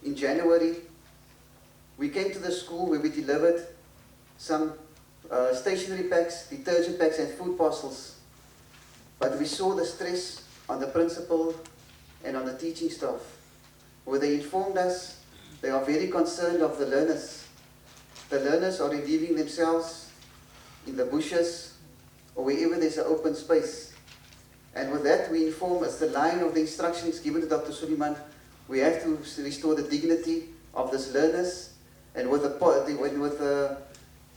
in January, we came to the school where we delivered some stationery packs, detergent packs and food parcels. But we saw the stress on the principal and on the teaching staff, where they informed us they are very concerned of the learners. The learners are relieving themselves in the bushes or wherever there's an open space. And with that, we inform us the line of the instructions given to Dr. Suleiman, we have to restore the dignity of these learners. And with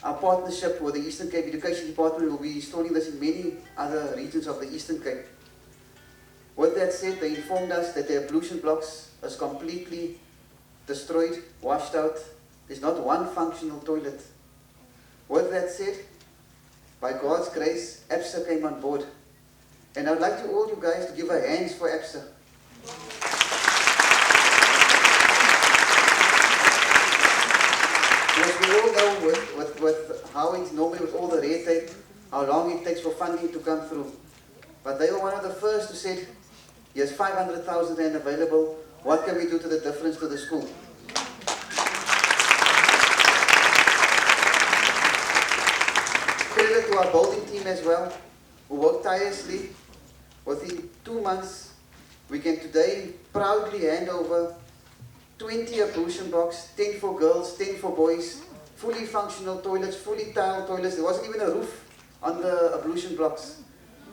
our partnership with the Eastern Cape Education Department, we'll be installing this in many other regions of the Eastern Cape. With that said, they informed us that the ablution blocks is completely destroyed, washed out. There's not one functional toilet. With that said, by God's grace, ABSA came on board. And I'd like to all you guys to give our hands for ABSA. Because we all know with how it's normally with all the red tape, how long it takes for funding to come through. But they were one of the first who said, here's 500,000 rand available, what can we do to the difference to the school? Credit to our building team as well, who worked tirelessly. Within 2 months, we can today proudly hand over 20 ablution blocks, 10 for girls, 10 for boys, fully functional toilets, fully tiled toilets. There wasn't even a roof on the ablution blocks.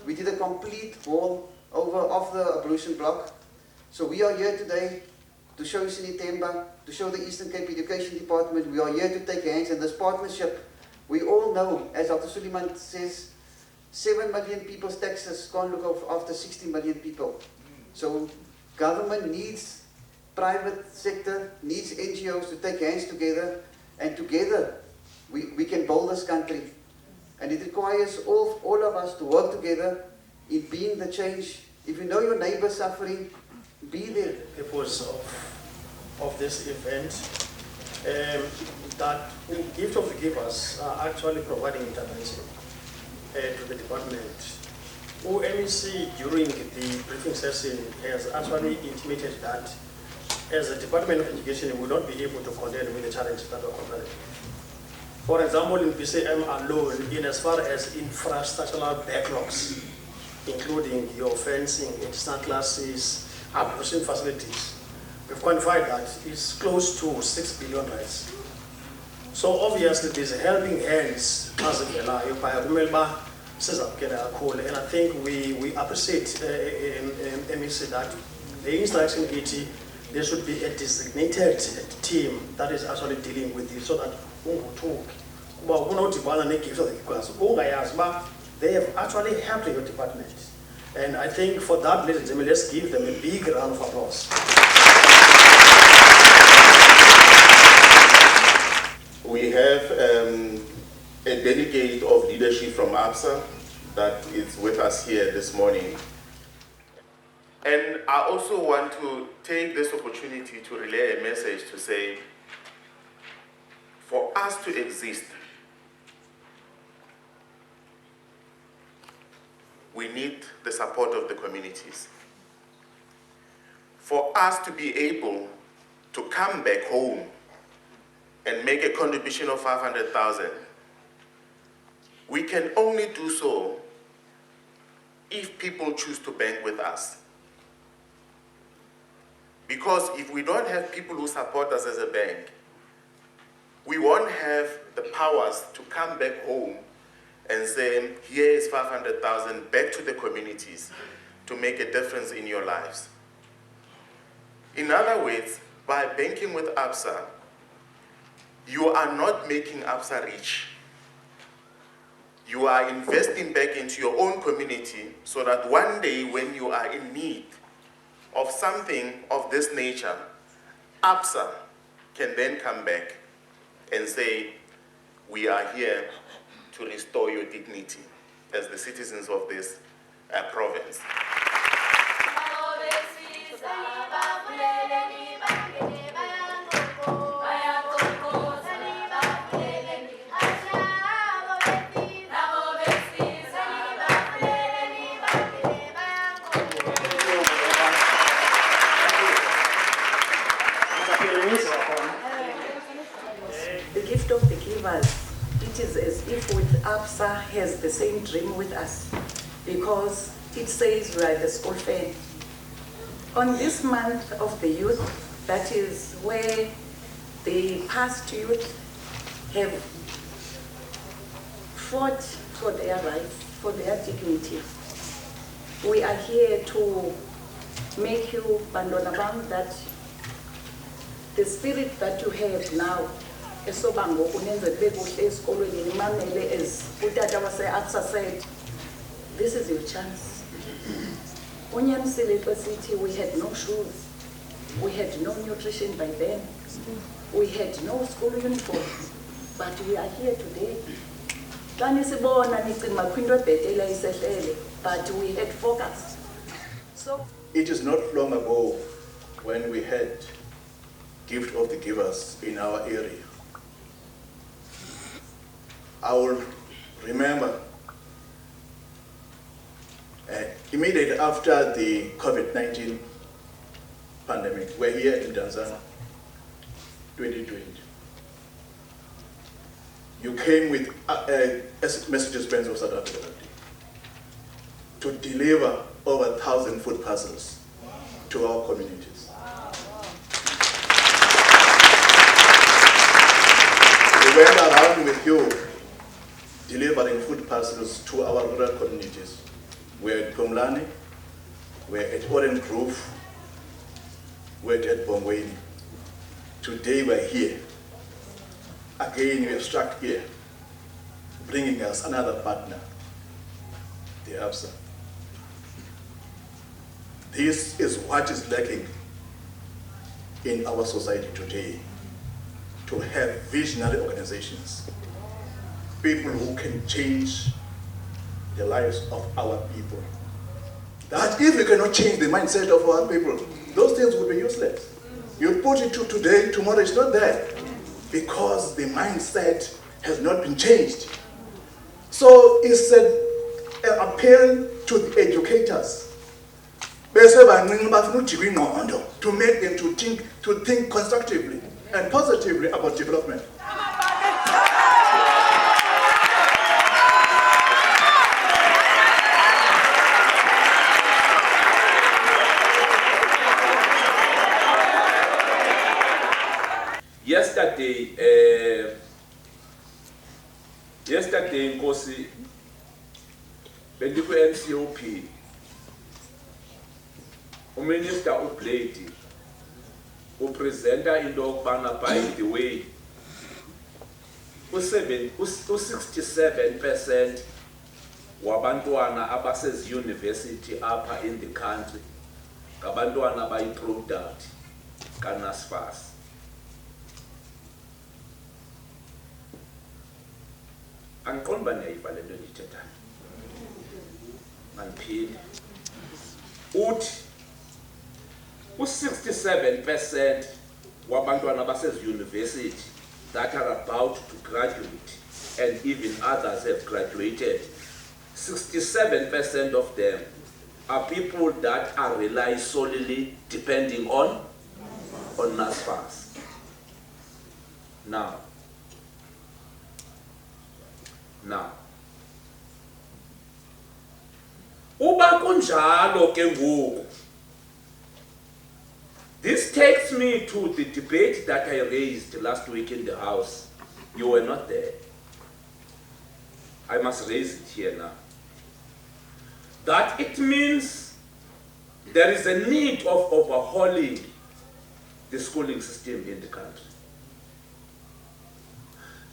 We did a complete wall over of the ablution block. So we are here today to show Sinethemba, to show the Eastern Cape Education Department. We are here to take hands in this partnership. We all know, as Dr. Suleiman says, 7 million people's taxes can't look after 60 million people. So government needs, private sector needs NGOs to take hands together, and together we can build this country. And it requires all of us to work together in being the change. If you know your neighbor suffering, be there. The purpose of this event, that Gift of Givers are actually providing intervention to the department. MEC during the briefing session has actually intimated that as a Department of Education we will not be able to contend with the challenges that are confronted. For example, in BCM alone, in as far as infrastructural backlogs, including your fencing, extra classes, ablution facilities, we've quantified that it's close to 6 billion rands. So obviously there's helping hands as a and I think we appreciate MEC that the instruction 80, there should be a designated team that is actually dealing with this, so that they have actually helped your department. And I think for that, ladies and gentlemen, let's give them a big round of applause. We have a delegate of leadership from ABSA that is with us here this morning. And I also want to take this opportunity to relay a message to say, for us to exist, we need the support of the communities. For us to be able to come back home and make a contribution of 500,000, we can only do so if people choose to bank with us. Because if we don't have people who support us as a bank, we won't have the powers to come back home and say, here is 500,000 back to the communities to make a difference in your lives. In other words, by banking with ABSA, you are not making ABSA rich. You are investing back into your own community so that one day when you are in need of something of this nature, ABSA can then come back and say, we are here to restore your dignity as the citizens of this province. Givers, it is as if with ABSA has the same dream with us, because it says we are the school fed. On this month of the youth, that is where the past youth have fought for their rights, for their dignity. We are here to make you, Bandona Bam, that the spirit that you have now, esobango kunenze kube kuhle esikolweni nimamele, as utata wase-ABSA said, this is your chance. Unyanisile City, we had no shoes, we had no nutrition by then, we had no school uniform, but we are here today. But we had focus. So it is not long ago when we had Gift of the Givers in our area. I will remember immediately after the COVID-19 pandemic, we're here in Tanzania, 2020. You came with messages friends of South Africa to deliver over 1,000 food parcels to our communities. We went around with you delivering food parcels to our rural communities. We're at Komlani, we're at Orange Grove, we're at Bongweni. Today we're here. Again, we have struck here, bringing us another partner, the ABSA. This is what is lacking in our society today, to have visionary organizations, people who can change the lives of our people. That if we cannot change the mindset of our people, those things will be useless. You put it to today, tomorrow it's not there, because the mindset has not been changed. So it's an appeal to the educators to make them to think constructively and positively about development. Yesterday, Nkosi, bendikwi NCOP, uMinister uBlade upresenta into yokubana, by the way, u67% wabantwana abaseziyunivesithi apha in the country ngabantwana abayi-product kaNSFAS. Angiqondi uba niyayiva le nto ndiyithethayo. Mandiphinde. Uthi u67% wabantwana abaseziyunivesithi that are about to graduate, and even others have graduated, 67% of them are people that are relying solely depending on NSFAS. Now, uba kunjalo ke ngoku, this takes me to the debate that I raised last week in the House. You were not there. I must raise it here now. That it means there is a need of overhauling the schooling system in the country.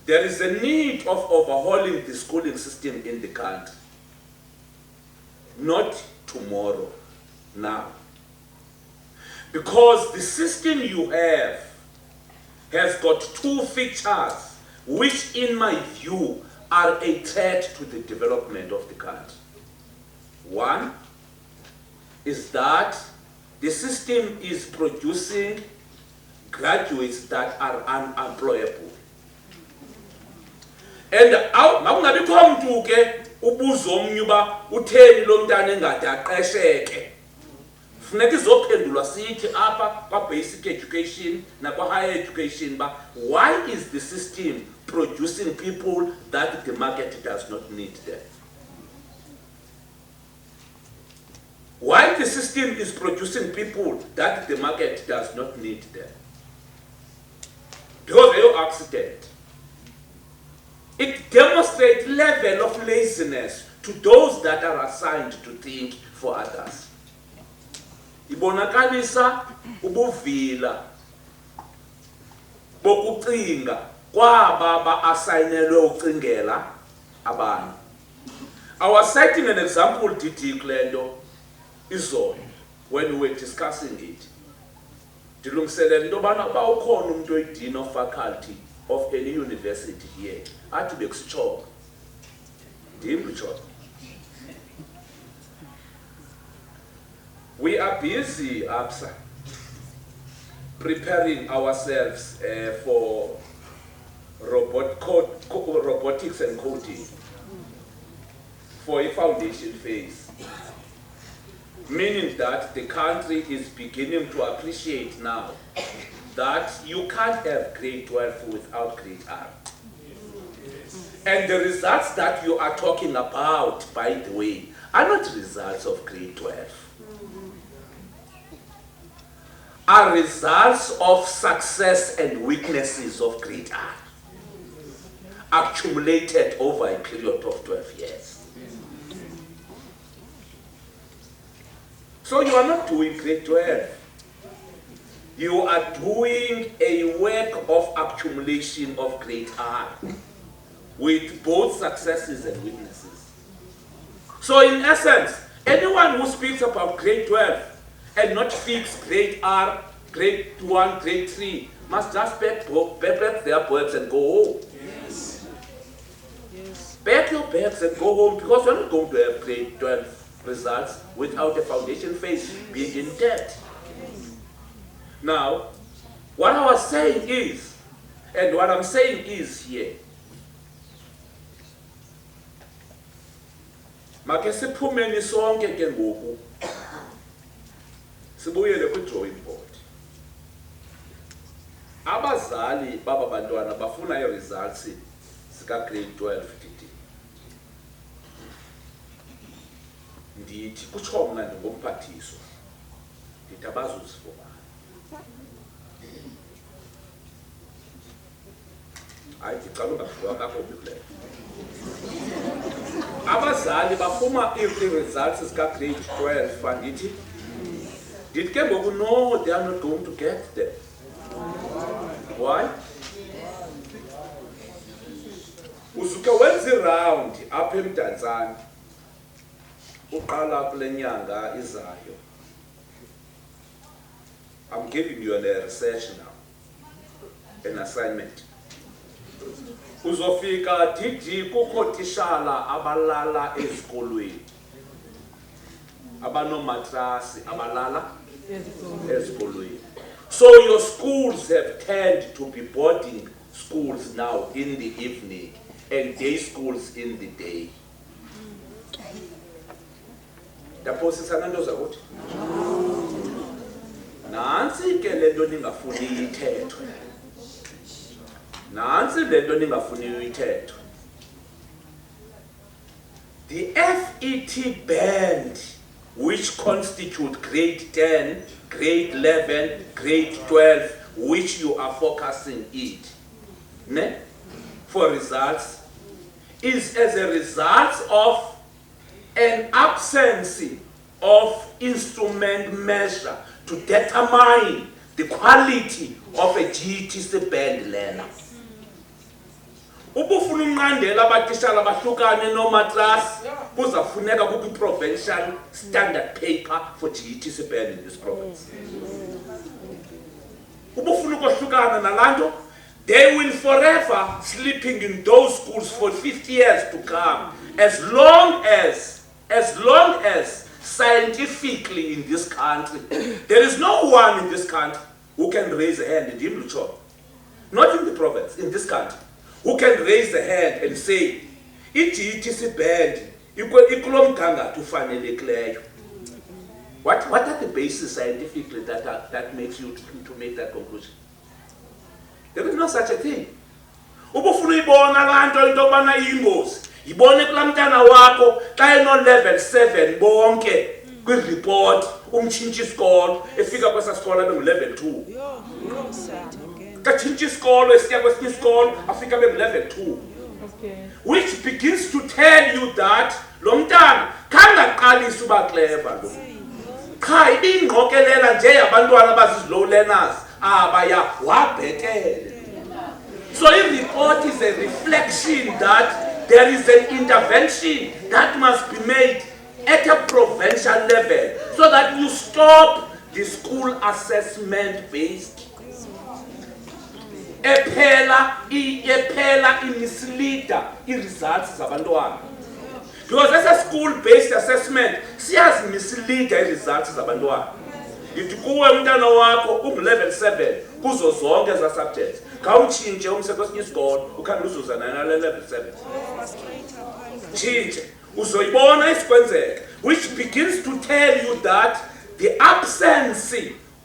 There is a need of overhauling the schooling system in the country. Not tomorrow, now. Because the system you have has got two features which, in my view, are a threat to the development of the country. One is that the system is producing graduates that are unemployable. And makungabikho mntu ke ubuza omnye uba utheni lo mntana engade aqesheke. funeka izophendulwa sithi apha kwa-basic education nakwa-higher education ba why is the system producing people that the market does not need them? Why the system is producing people that the market does not need them? Because they are accident. It demonstrates level of laziness to those that are assigned to think for others. Ibonakalisa ubuvila bokucinga kwaba ba-assignelwe ucingela abantu. I was citing an example, Didi Klendo, izolo, when we were discussing it. Ndilungiselela into yobana uba ukhona umuntu oyi-dean of faculty of any university here, athi bekusitshoka. Ndim kutshoka. We are busy, ABSA, preparing ourselves for robotics and coding for a foundation phase. Meaning that the country is beginning to appreciate now that you can't have grade 12 without grade R. And the results that you are talking about, by the way, are not results of grade 12. Are results of success and weaknesses of grade R, accumulated over a period of 12 years. So you are not doing grade 12. You are doing a work of accumulation of grade R with both successes and weaknesses. So in essence, anyone who speaks about grade 12 and not fix grade R, grade 1, grade 3, must just pack their bags and go home. Yes. Yes. Pack your bags and go home, because you're not going to have grade 12 results without a foundation phase being in debt. Now, what I was saying is, and what I'm saying is here, make siphumeni sonke ke ngoku sibuyele kwi-drawing board. Abazali baba bantwana bafuna i-results zika-grade 12 DD. Ndithi kutsho mna ndingomphathiswa, ndithi abazuzifumana. Hayi, ndicela ungafiwa kakubi kuleyo. Abazali bafuna i-results zika-grade 12 andithi. Did ke ngoku no, they are not going to get them. Why? Usuke wenza i-round apha eMdantsane, uqala kule nyanga izayo. I'm giving you a research now, an assignment. Uzofika DD kukho tishala abalala ezikolweni, abanomatrasi abalala ezikolweni. So your schools have turned to be boarding schools now in the evening and day schools in the day. Ndaphosisana nto zakuthi? Nansi ke le nto ningafuni ithethwe. Nansi le nto ningafuni ithethwe. The FET band, which constitute grade 10, grade 11, grade 12, which you are focusing it, ne? For results, is as a result of an absence of instrument measure to determine the quality of a GTC band learner. Ubufuna unqandela abatishala bahlukane nomatras kuzafuneka kukho provincial standard paper for GTC band in this province. Ubufuna ukohlukana nalanto, they will forever sleeping in those schools for 50 years to come, as long as scientifically in this country there is no one in this country who can raise a hand, not in the province, in this country, who can raise the hand and say, i-GTC band ikulomgangatho ufanelekileyo. What are the bases scientifically that makes you to make that conclusion? There is no such a thing. Ubufuna ibona lanto into bana iyingozi. Yibone kulaa mntana wakho xa eno-level 7 bonke kwi-report umtshintsha isikolo efika kwesa sikolo abe ngu-level 2. Xa tshintsha isikolo esiya kwesinye isikolo afika abe ngu-level 2. Which begins to tell you that lo mntana kangaqalisa uba clever lo. Cha ibingqokelela nje yabantwana abazizi-low learners abaya wabhetele. So a report is a reflection that there is an intervention that must be made at a provincial level so that you stop the school assessment based. Ephela imisleader results zabantwana. Because as a school based assessment, siyazi misleader results zabantwana. If kuwe umntana wakho ungu-level 7 kuzo zonke eza subjects, khawutshintshe umse kwesinye isikolo ukhanda uzuzana nale level 7. Tshintshe uzoyibona isikwenzeka, which begins to tell you that the absence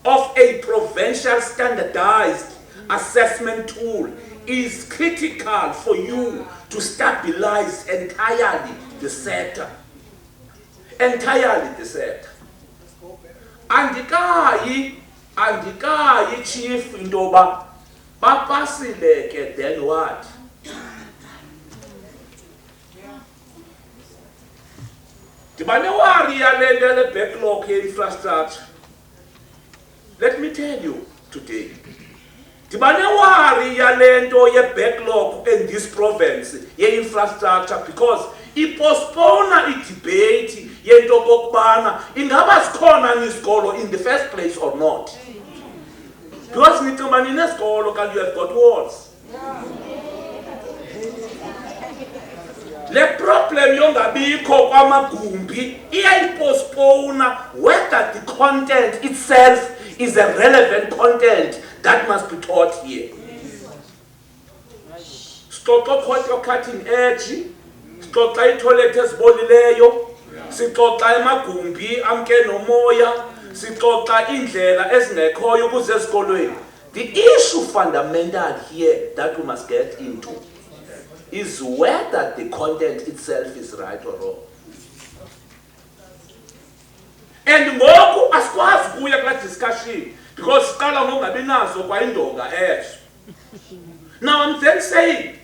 of a provincial standardized assessment tool is critical for you to stabilize entirely the sector. Entirely the sector. Andikayi chief indoba bapasile ke then what? Dibane wari yalende le backlog infrastructure. Let me tell you today. Dibane wari yalendo ye backlog in this province ye infrastructure because postpone a debate yento kokubana ingaba sikhona nisikolo in the first place or not. Because nicinga ninesikolo kanti you have got walls. Le problem yongabikho kwamagumbi iyayipostpone whether the content itself is a relevant content that must be taught here. Sixoxa cutting edge, sixoxa itoilet ezibolileyo, sixoxa emagumbi amke nomoya, sixoxa indlela ezingekhoyo ukuze esikolweni. The issue fundamental here that we must get into is whether the content itself is right or wrong. And ngoku asikwazi kuya kula discussion because siqala ngongabi nazo kwa indonga ezo. Now I'm then saying,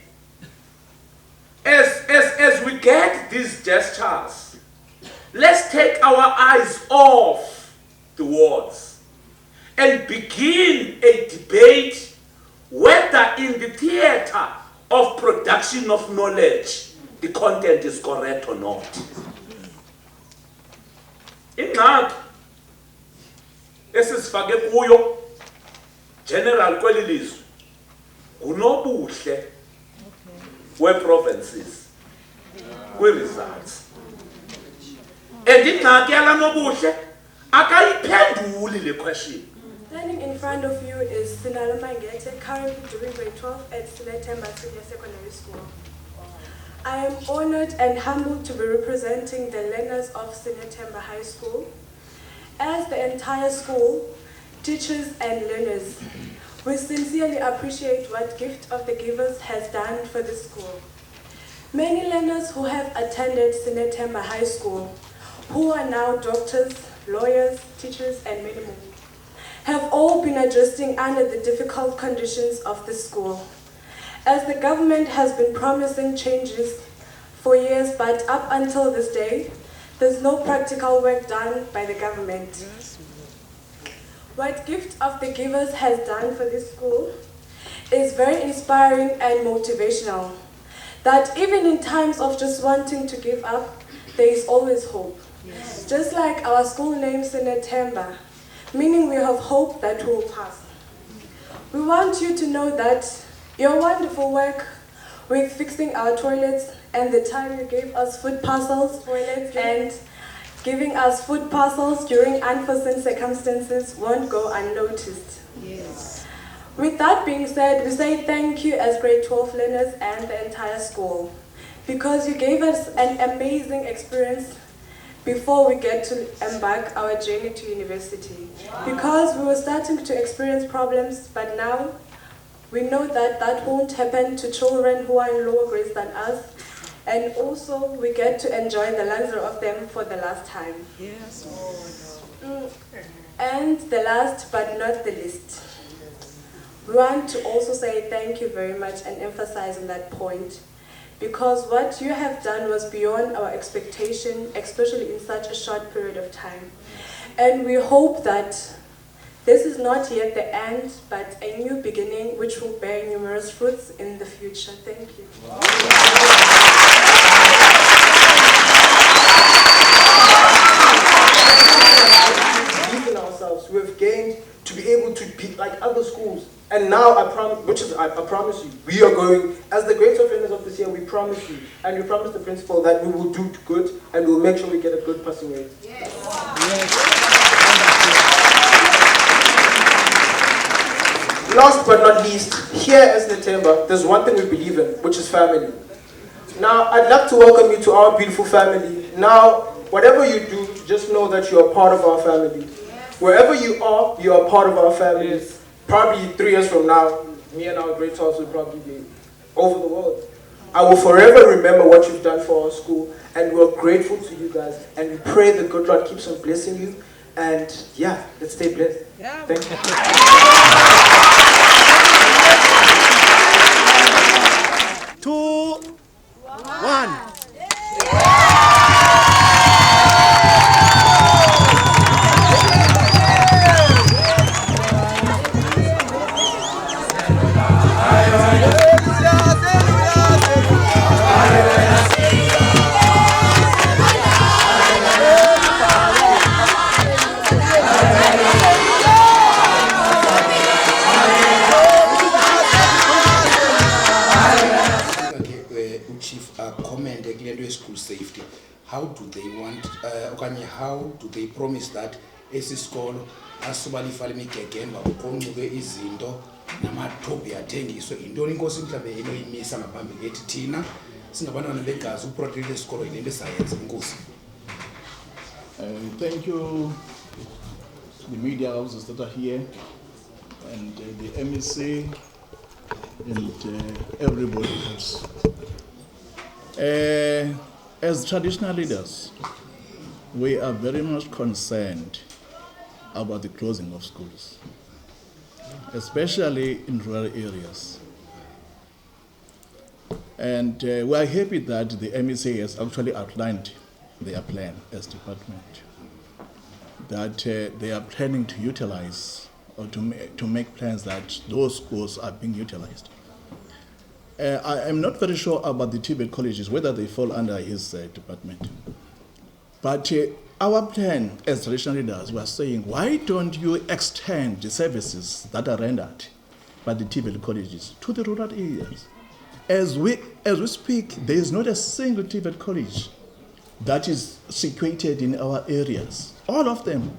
as we get these gestures, let's take our eyes off the words and begin a debate whether in the theater of production of knowledge the content is correct or not. Ingxaki esisifake kuyo general kweli lizwe ngunobuhle we-provinces kwi-results. And ingxaki yala nobuhle akayiphenduli le question. Standing in front of you is Sinethemba High, currently doing grade 12 at Sinethemba Senior Secondary School. I am honored and humbled to be representing the learners of Sinethemba High School. As the entire school, teachers and learners, we sincerely appreciate what Gift of the Givers has done for the school. Many learners who have attended Sinethemba High School, who are now doctors, lawyers, teachers, and many more, have all been adjusting under the difficult conditions of the school. As the government has been promising changes for years, but up until this day, there's no practical work done by the government. What Gift of the Givers has done for this school is very inspiring and motivational. That even in times of just wanting to give up, there is always hope. Yes. Just like our school name Sinethemba, meaning we have hope that will pass. We want you to know that your wonderful work with fixing our toilets and the time you gave us food parcels and giving us food parcels during unforeseen circumstances won't go unnoticed. Yes. With that being said, we say thank you as grade 12 learners and the entire school because you gave us an amazing experience before we get to embark our journey to university. Because we were starting to experience problems, but now we know that that won't happen to children who are in lower grades than us. And also we get to enjoy the luxury of them for the last time. Yes. And the last but not the least, we want to also say thank you very much and emphasize on that point, because what you have done was beyond our expectation, especially in such a short period of time. And we hope that this is not yet the end, but a new beginning which will bear numerous fruits in the future. Thank you. Believe in ourselves. We've gained to be able to be like other schools. And now I promise you, we are going, as the great offenders of this year, we promise you, and we promise the principal that we will do good and we'll make sure we get a good passing rate. Yes. Last but not least, here as Sinethemba, there's one thing we believe in, which is family. Now, I'd like to welcome you to our beautiful family. Now, whatever you do, just know that you're part of our family. Wherever you are part of our family. Probably 3 years from now, me and our great souls will probably be over the world. I will forever remember what you've done for our school, and we're grateful to you guys, and we pray the good Lord keeps on blessing you, and yeah, let's stay blessed. Yeah. Thank you. 2, 1. School safety. How do they want, how do they promise that esisikolo asubalifa lemigegemba uqonqube izinto namathobi athengiswe intoni inkosi mhlambe enoyimisa ngaphambili ethi thina singabantwana begazi uprotect isikolo yilento esayenza inkosi. Thank you to the media houses that are here and the MEC and everybody else. As traditional leaders, we are very much concerned about the closing of schools, especially in rural areas. And we are happy that the MEC has actually outlined their plan as department, that they are planning to utilize or to make plans that those schools are being utilized. I am not very sure about the TVET colleges, whether they fall under his department. But our plan as traditional leaders, we are saying, why don't you extend the services that are rendered by the TVET colleges to the rural areas? As we speak, there is not a single TVET college that is situated in our areas. All of them,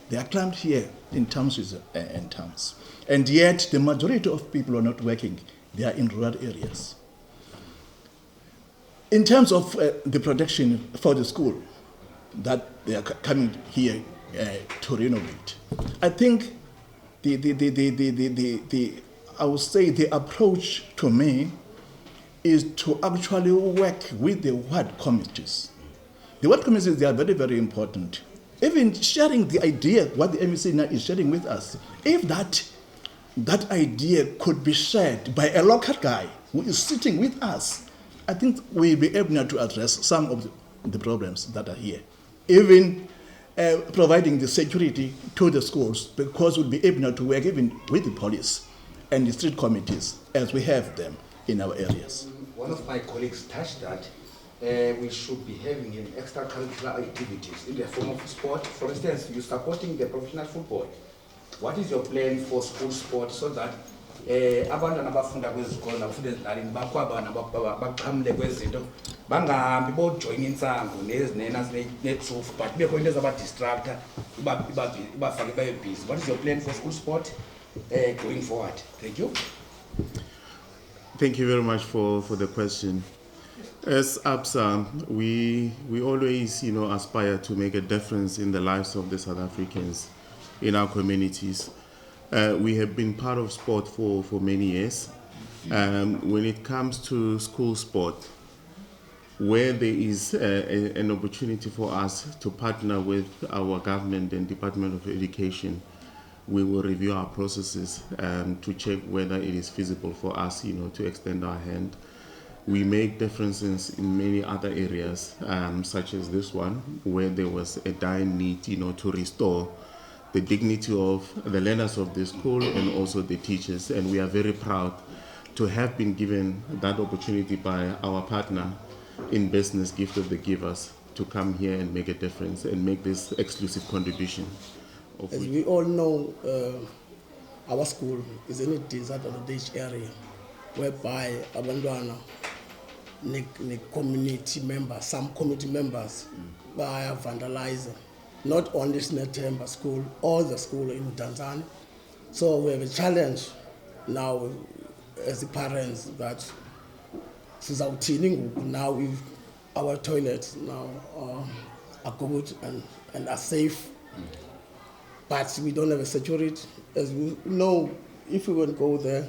they are clamped here in towns and towns. And yet, the majority of people are not working. They are in rural areas. In terms of the protection for the school that they are coming here to renovate, I think I would say the approach to me is to actually work with the ward committees. The ward committees, they are very, very important. Even sharing the idea, what the MEC now is sharing with us, if that idea could be shared by a local guy who is sitting with us, I think we'll be able now to address some of the problems that are here. Even providing the security to the schools, because we'll be able now to work even with the police and the street committees as we have them in our areas. One of my colleagues touched that we should be having extracurricular activities in the form of sport. For instance, you're supporting the professional football. What is your plan for school sport so that abantwana abafunda kwezikolo nabafunda ezilalini bakwabana baqhamule kwezinto bangahambi bojoyina intsango nezinena netruth but kubekho into ezabadistracta ibafake babe busy? What is your plan for school sport going forward? Thank you. Thank you very much for the question. As ABSA, we always, aspire to make a difference in the lives of the South Africans in our communities. We have been part of sport for many years. When it comes to school sport, where there is an opportunity for us to partner with our government and Department of Education, we will review our processes to check whether it is feasible for us, to extend our hand. We make differences in many other areas, such as this one, where there was a dire need, to restore the dignity of the learners of the school and also the teachers. And we are very proud to have been given that opportunity by our partner in business, Gift of the Givers, to come here and make a difference and make this exclusive contribution. As we all know, our school is in a disadvantaged area, whereby abantwana community members, some community members, are vandalizing, not only Sinethemba school, all the school in Tanzania. So we have a challenge now as the parents that now if our toilets now are good and are safe, but we don't have a security. As we know, if we would go there,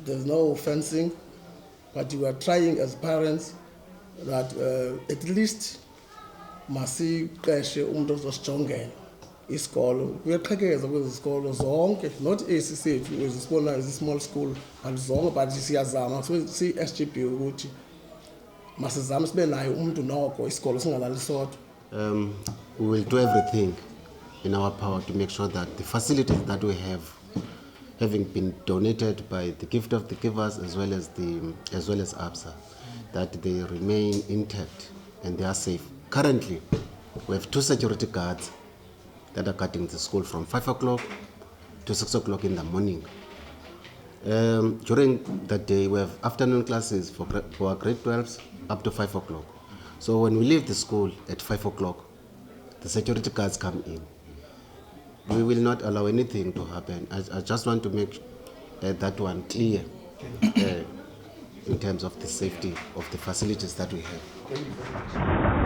there's no fencing, but we are trying as parents that at least masiqeshe umuntu ozosijongela isikolo. Kuyaqhekeza kwezi zikolo zonke, not esi sethu ezisibona as a small school, but zonke, but siyazama si-SGB ukuthi masizame sibe nayo umuntu noko isikolo singalali sodwa. We will do everything in our power to make sure that the facilities that we have, having been donated by the Gift of the Givers as well as ABSA, that they remain intact and they are safe. Currently, we have 2 security guards that are guarding the school from 5 o'clock to 6 o'clock in the morning. During the day, we have afternoon classes for our grade 12s up to 5 o'clock. So when we leave the school at 5 o'clock, the security guards come in. We will not allow anything to happen. I just want to make that one clear in terms of the safety of the facilities that we have.